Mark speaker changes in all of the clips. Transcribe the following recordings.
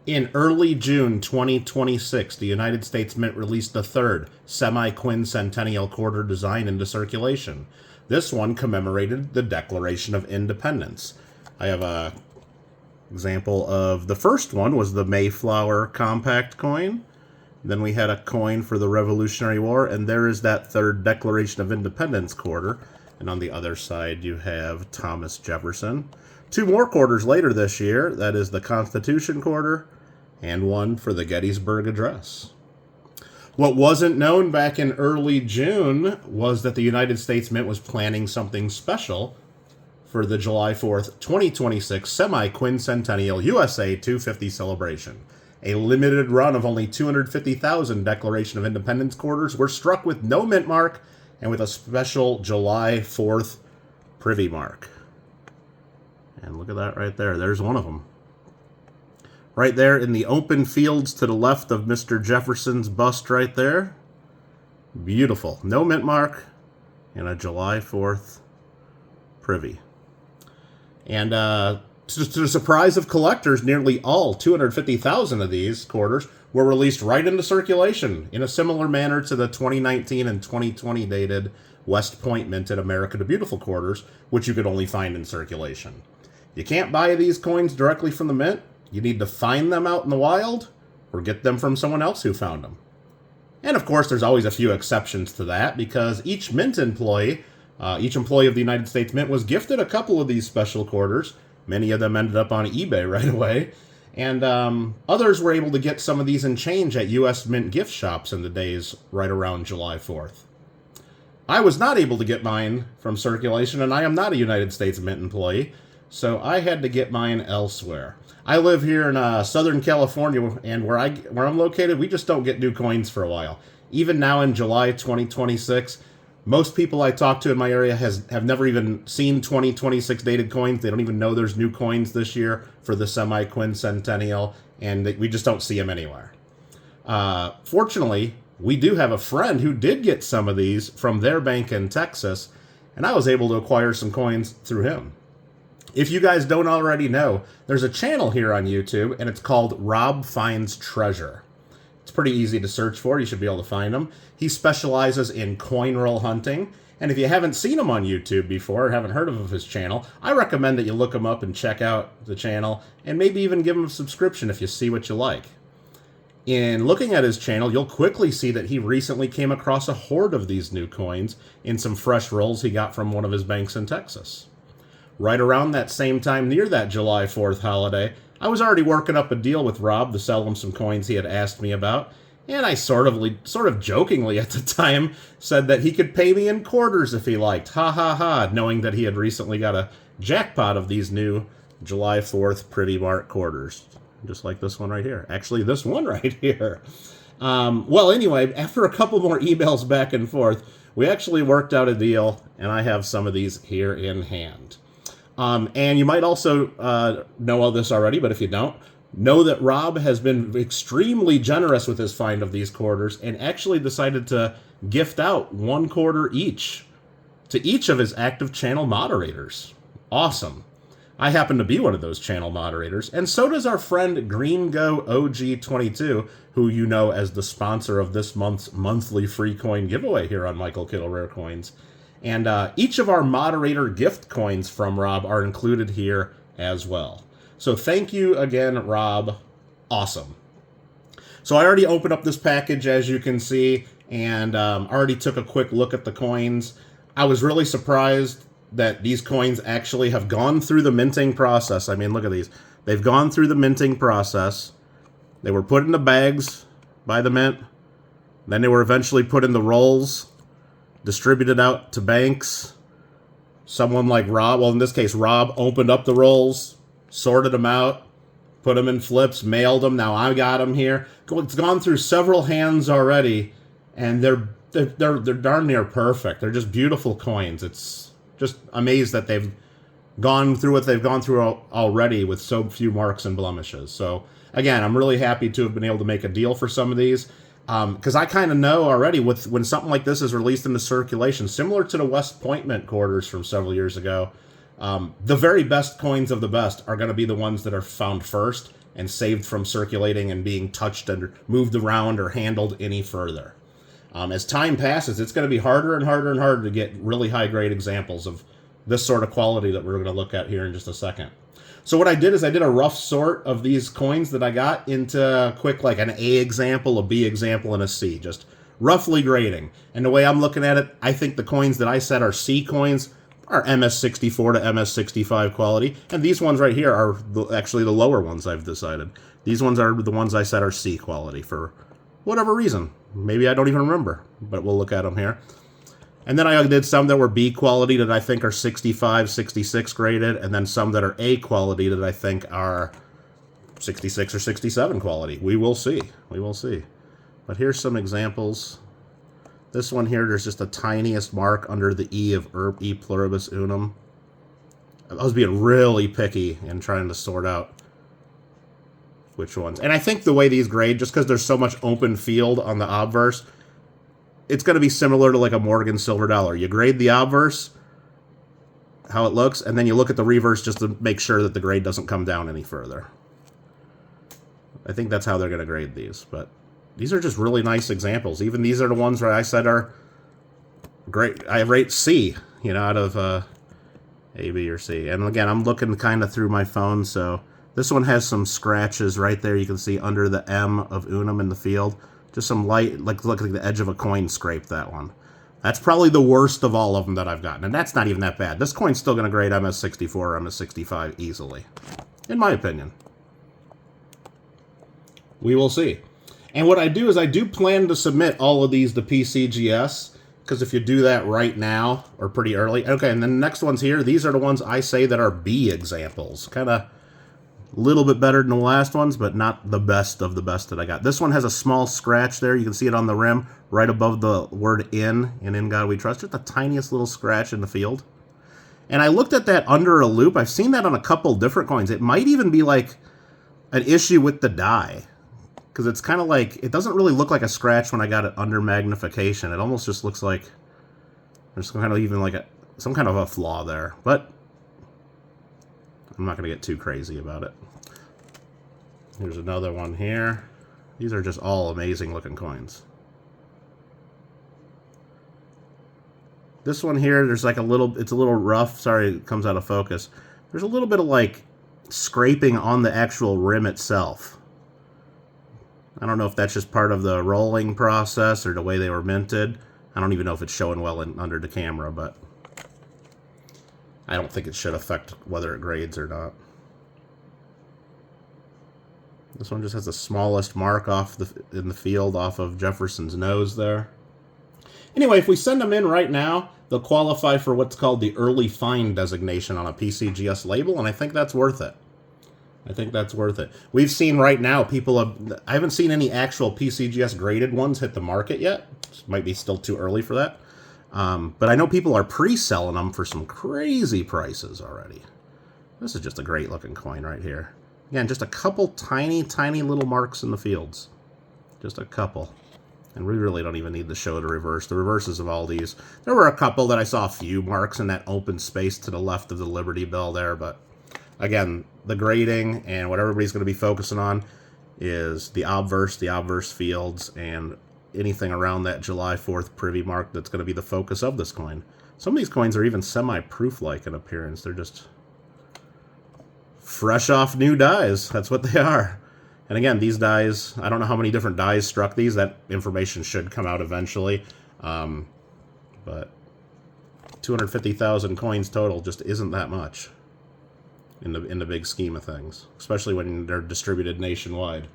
Speaker 1: In early June 2026, the United States Mint released the third Semiquincentennial quarter design into circulation. This one commemorated the Declaration of Independence. I have a example of the first one was the Mayflower Compact coin. Then we had a coin for the Revolutionary War, and there is that third Declaration of Independence quarter. And on the other side, you have Thomas Jefferson. Two more quarters later this year, that is the Constitution quarter, and one for the Gettysburg Address. What wasn't known back in early June was that the United States Mint was planning something special for the July 4th, 2026 Semiquincentennial USA 250 celebration. A limited run of only 250,000 Declaration of Independence quarters were struck with no mint mark and with a special July 4th Privy Mark. And look at that right there. There's one of them. Right there in the open fields to the left of Mr. Jefferson's bust right there. Beautiful. No mint mark and a July 4th Privy. And to the surprise of collectors, nearly all 250,000 of these quarters were released right into circulation in a similar manner to the 2019 and 2020 dated West Point minted America the Beautiful quarters, which you could only find in circulation. You can't buy these coins directly from the mint. You need to find them out in the wild or get them from someone else who found them. And of course, there's always a few exceptions to that because each mint employee, each employee of the United States Mint was gifted a couple of these special quarters. Many of them ended up on eBay right away. And others were able to get some of these in change at U.S. Mint gift shops in the days right around July 4th. I was not able to get mine from circulation, and I am not a United States Mint employee, so I had to get mine elsewhere. I live here in Southern California, and where I'm located, we just don't get new coins for a while. Even now in July 2026, most people I talk to in my area have never even seen 2026 dated coins. They don't even know there's new coins this year for the Semiquincentennial, and we just don't see them anywhere. Fortunately, we do have a friend who did get some of these from their bank in Texas, and I was able to acquire some coins through him. If you guys don't already know, there's a channel here on YouTube, and it's called RobFindsTreasure. It's pretty easy to search for. You should be able to find him. He specializes in coin roll hunting, and if you haven't seen him on YouTube before or haven't heard of his channel, I recommend that you look him up and check out the channel, and maybe even give him a subscription if you see what you like. In looking at his channel, you'll quickly see that he recently came across a hoard of these new coins in some fresh rolls he got from one of his banks in Texas. Right around that same time, near that July 4th holiday, I was already working up a deal with Rob to sell him some coins he had asked me about, and I sort of jokingly at the time said that he could pay me in quarters if he liked, ha ha ha, knowing that he had recently got a jackpot of these new July 4th Privy Mark quarters, just like this one right here. Actually, this one right here. Well, anyway, after a couple more emails back and forth, we actually worked out a deal, and I have some of these here in hand. And you might also know all this already, but if you don't, know that Rob has been extremely generous with his find of these quarters and actually decided to gift out one quarter each to each of his active channel moderators. Awesome. I happen to be one of those channel moderators, and so does our friend GreenGoOG22, who you know as the sponsor of this month's monthly free coin giveaway here on Michael Kittle Rare Coins. And each of our moderator gift coins from Rob are included here as well. So thank you again, Rob. Awesome. So I already opened up this package, as you can see, and already took a quick look at the coins. I was really surprised that these coins actually have gone through the minting process. I mean, look at these. They've gone through the minting process. They were put into bags by the mint. Then they were eventually put in the rolls, distributed out to banks. Someone like Rob, well, in this case, Rob opened up the rolls, sorted them out, put them in flips, mailed them. Now I got them here. It's gone through several hands already, and they're darn near perfect. They're just beautiful coins. It's just amazed that they've gone through what they've gone through already with so few marks and blemishes. So again, I'm really happy to have been able to make a deal for some of these. Because I kind of know already when something like this is released into circulation, similar to the West Point Mint quarters from several years ago, the very best coins of the best are going to be the ones that are found first and saved from circulating and being touched and moved around or handled any further. As time passes, it's going to be harder and harder and harder to get really high-grade examples of this sort of quality that we're going to look at here in just a second. So what I did is I did a rough sort of these coins that I got into quick, like an A example, a B example, and a C, just roughly grading. And the way I'm looking at it, I think the coins that I said are C coins are MS64 to MS65 quality, and these ones right here are actually the lower ones I've decided. These ones are the ones I said are C quality for whatever reason. Maybe I don't even remember, but we'll look at them here. And then I did some that were B quality that I think are 65, 66 graded, and then some that are A quality that I think are 66 or 67 quality. We will see. We will see. But here's some examples. This one here, there's just the tiniest mark under the E of E pluribus unum. I was being really picky in trying to sort out which ones. And I think the way these grade, just because there's so much open field on the obverse, it's going to be similar to like a Morgan silver dollar. You grade the obverse, how it looks, and then you look at the reverse just to make sure that the grade doesn't come down any further. I think that's how they're going to grade these. But these are just really nice examples. Even these are the ones where I said are great. I rate C, you know, out of A, B, or C. And again, I'm looking kind of through my phone, so this one has some scratches right there. You can see under the M of unum in the field. Just some light, look like the edge of a coin scrape, that one. That's probably the worst of all of them that I've gotten. And that's not even that bad. This coin's still going to grade MS64 or MS65 easily, in my opinion. We will see. And what I do is I do plan to submit all of these to PCGS, because if you do that right now, or pretty early, okay, and then the next ones here, these are the ones I say that are B examples. Kind of a little bit better than the last ones, but not the best of the best that I got. This one has a small scratch there. You can see it on the rim, right above the word in God We Trust. Just the tiniest little scratch in the field. And I looked at that under a loop. I've seen that on a couple different coins. It might even be like an issue with the die, because it's kind of like, it doesn't really look like a scratch when I got it under magnification. It almost just looks like there's some kind of even like some kind of a flaw there. But I'm not going to get too crazy about it. Here's another one here. These are just all amazing looking coins. This one here, there's like it's a little rough. Sorry, it comes out of focus. There's a little bit of like scraping on the actual rim itself. I don't know if that's just part of the rolling process or the way they were minted. I don't even know if it's showing well under the camera, but I don't think it should affect whether it grades or not. This one just has the smallest mark in the field off of Jefferson's nose there. Anyway, if we send them in right now, they'll qualify for what's called the early find designation on a PCGS label, and I think that's worth it. I think that's worth it. We've seen right now I haven't seen any actual PCGS graded ones hit the market yet. It might be still too early for that. But I know people are pre-selling them for some crazy prices already. This is just a great looking coin right here. Again, just a couple tiny, tiny little marks in the fields. Just a couple. And we really don't even need to show the reverse. The reverses of all these. There were a couple that I saw a few marks in that open space to the left of the Liberty Bell there, but again, the grading and what everybody's going to be focusing on is the obverse fields, and anything around that July 4th Privy Mark that's going to be the focus of this coin. Some of these coins are even semi-proof-like in appearance. They're just fresh off new dies. That's what they are. And again, these dies, I don't know how many different dies struck these. That information should come out eventually. But 250,000 coins total just isn't that much in the big scheme of things, especially when they're distributed nationwide.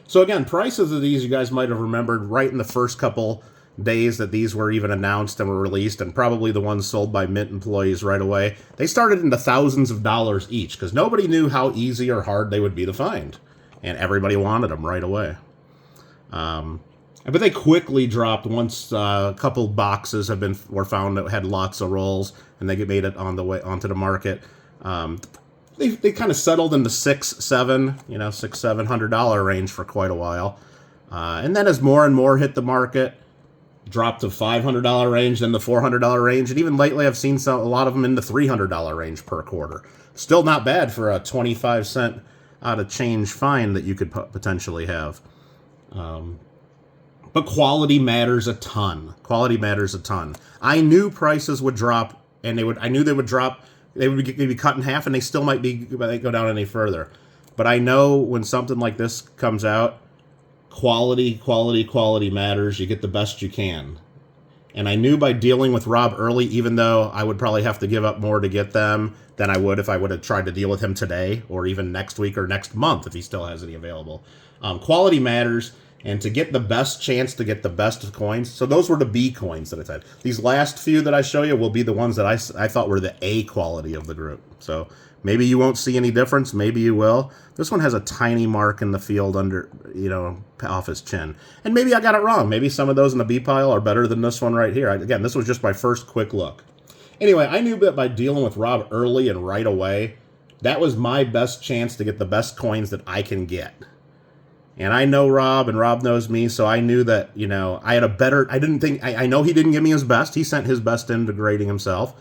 Speaker 1: So again, prices of these, you guys might have remembered right in the first couple days that these were even announced and were released, and probably the ones sold by Mint employees right away. They started in the thousands of dollars each, because nobody knew how easy or hard they would be to find, and everybody wanted them right away. But they quickly dropped once a couple boxes were found that had lots of rolls, and they made it onto the market. They kind of settled in the $600-$700 range for quite a while. And then as more and more hit the market, dropped to $500 range, then the $400 range, and even lately I've seen a lot of them in the $300 range per quarter. Still not bad for a 25-cent out of change fine that you could potentially have. But quality matters a ton. Quality matters a ton. I knew prices would drop, and I knew they would drop. They would be cut in half, and they still might go down any further. But I know when something like this comes out, quality matters. You get the best you can. And I knew by dealing with Rob early, even though I would probably have to give up more to get them than I would if I would have tried to deal with him today or even next week or next month if he still has any available. Quality matters, and to get the best chance to get the best coins. So those were the B coins that I said. These last few that I show you will be the ones that I thought were the A quality of the group. So maybe you won't see any difference. Maybe you will. This one has a tiny mark in the field under, off his chin. And maybe I got it wrong. Maybe some of those in the B pile are better than this one right here. Again, this was just my first quick look. Anyway, I knew that by dealing with Rob early and right away, that was my best chance to get the best coins that I can get. And I know Rob, and Rob knows me, so I knew that, I had a better... I know he didn't give me his best. He sent his best into grading himself.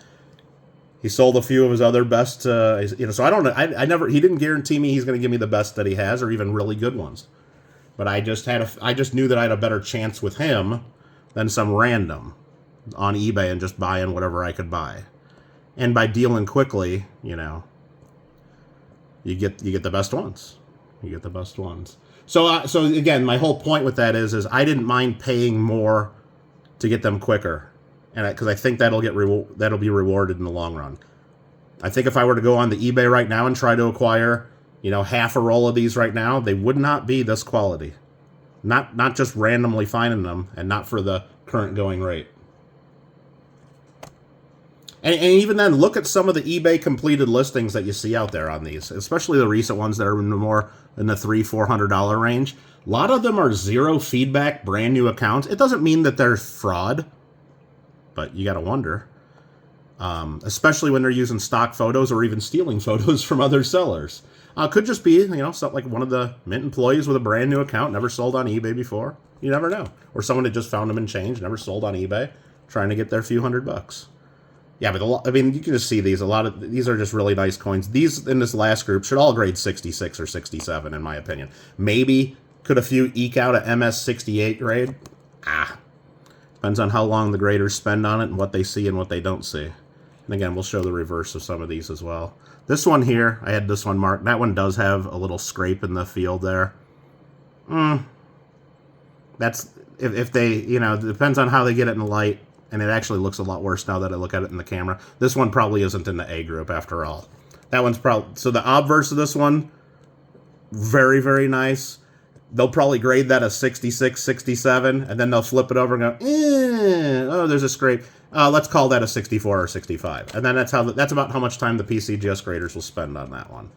Speaker 1: He sold a few of his other best, so I don't know. He didn't guarantee me he's going to give me the best that he has, or even really good ones. But I just knew that I had a better chance with him than some random on eBay and just buying whatever I could buy. And by dealing quickly, you get the best ones. You get the best ones. So again, my whole point with that is I didn't mind paying more to get them quicker, and because I think that'll be rewarded in the long run. I think if I were to go on the eBay right now and try to acquire, half a roll of these right now, they would not be this quality. Not just randomly finding them, and not for the current going rate. And even then, look at some of the eBay completed listings that you see out there on these, especially the recent ones that are in the $300-$400 range. A lot of them are zero feedback, brand new accounts. It doesn't mean that they're fraud, but you got to wonder. Especially when they're using stock photos or even stealing photos from other sellers. Could just be, something like one of the Mint employees with a brand new account, never sold on eBay before. You never know. Or someone that just found them in change, never sold on eBay, trying to get their few $100. Yeah, but you can just see these. A lot of these are just really nice coins. These in this last group should all grade 66 or 67, in my opinion. Maybe could a few eke out a MS 68 grade? Depends on how long the graders spend on it and what they see and what they don't see. And again, we'll show the reverse of some of these as well. This one here, I had this one marked. That one does have a little scrape in the field there. That's if they, it depends on how they get it in the light. And it actually looks a lot worse now that I look at it in the camera. This one probably isn't in the A group after all. That one's probably... So the obverse of this one, very, very nice. They'll probably grade that a 66, 67, and then they'll flip it over and go, there's a scrape. Let's call that a 64 or 65. And then that's about how much time the PCGS graders will spend on that one.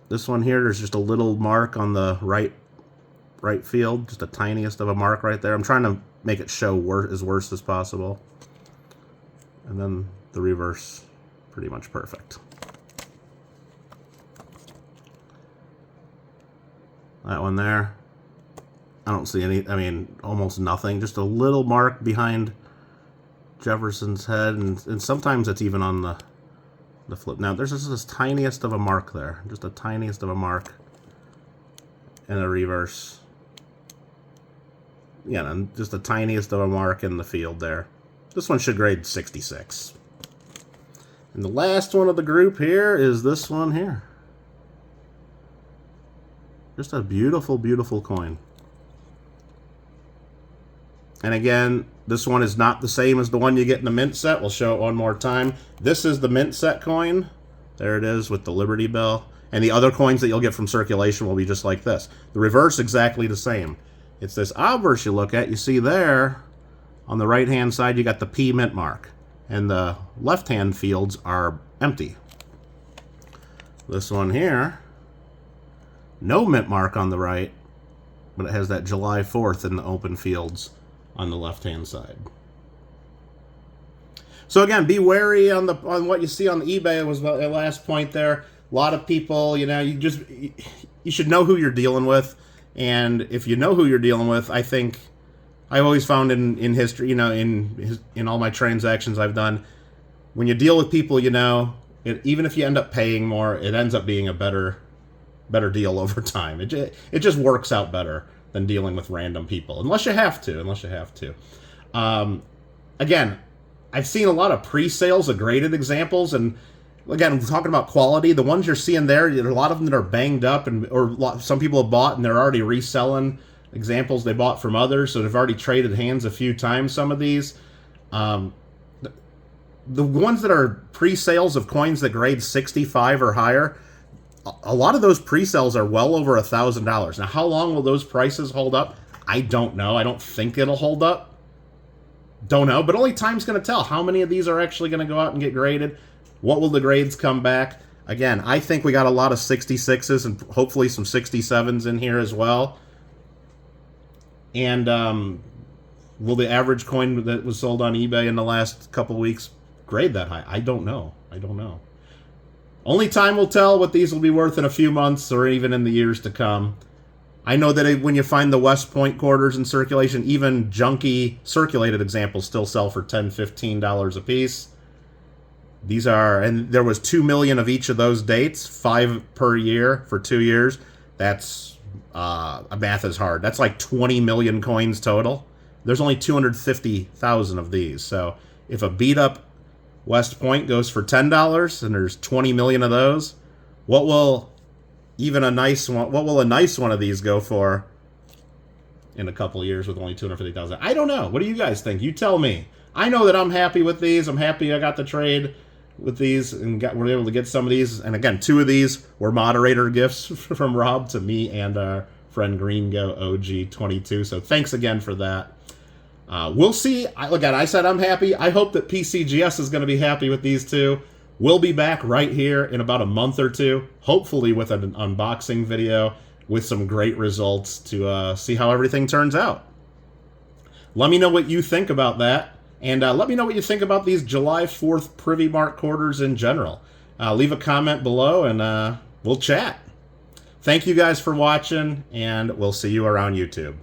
Speaker 1: This one here, there's just a little mark on the right field, just the tiniest of a mark right there. I'm trying to make it show as worse as possible. And then the reverse, pretty much perfect. That one there, I don't see any, almost nothing. Just a little mark behind Jefferson's head, and sometimes it's even on the flip. Now, there's just this tiniest of a mark there. Just the tiniest of a mark in the reverse. Yeah, and just the tiniest of a mark in the field there. This one should grade 66. And the last one of the group here is this one here. Just a beautiful, beautiful coin. And again, this one is not the same as the one you get in the Mint set. We'll show it one more time. This is the Mint set coin. There it is with the Liberty Bell. And the other coins that you'll get from circulation will be just like this. The reverse, exactly the same. It's this obverse you look at. You see there, on the right-hand side, you got the P Mint mark. And the left-hand fields are empty. This one here, no Mint mark on the right, but it has that July 4th in the open fields on the left-hand side. So again, be wary on what you see on the eBay. It was the last point there. A lot of people, you should know who you're dealing with. And if you know who you're dealing with, I think I've always found in history, in all my transactions I've done, when you deal with people, even if you end up paying more, it ends up being a better deal over time. It just works out better than dealing with random people, unless you have to. Again, I've seen a lot of pre-sales of graded examples, and again, talking about quality, the ones you're seeing there are a lot of them that are banged up, or some people have bought and they're already reselling examples they bought from others, so they've already traded hands a few times, some of these. The ones that are pre-sales of coins that grade 65 or higher, a lot of those pre-sales are well over $1,000. Now, how long will those prices hold up? I don't know. I don't think it'll hold up. Don't know, but only time's going to tell. How many of these are actually going to go out and get graded? What will the grades come back? Again, I think we got a lot of 66s and hopefully some 67s in here as well. And will the average coin that was sold on eBay in the last couple weeks grade that high? I don't know. Only time will tell what these will be worth in a few months or even in the years to come. I know that when you find the West Point quarters in circulation, even junky circulated examples still sell for $10, $15 a piece. These are, and there was 2 million of each of those dates, 5 per year for 2 years. That's, math is hard. That's like 20 million coins total. There's only 250,000 of these. So if a beat up West Point goes for $10 and there's 20 million of those, what will a nice one of these go for in a couple of years with only 250,000? I don't know. What do you guys think? You tell me. I know that I'm happy with these. I'm happy I got the trade with these and we're able to get some of these. And again, 2 of these were moderator gifts from Rob to me and our friend Greengo OG22. So thanks again for that. We'll see. Again, I said I'm happy. I hope that PCGS is going to be happy with these 2. We'll be back right here in about a month or 2, hopefully with an unboxing video with some great results to see how everything turns out. Let me know what you think about that. And let me know what you think about these July 4th Privy Mark quarters in general. Leave a comment below and we'll chat. Thank you guys for watching, and we'll see you around YouTube.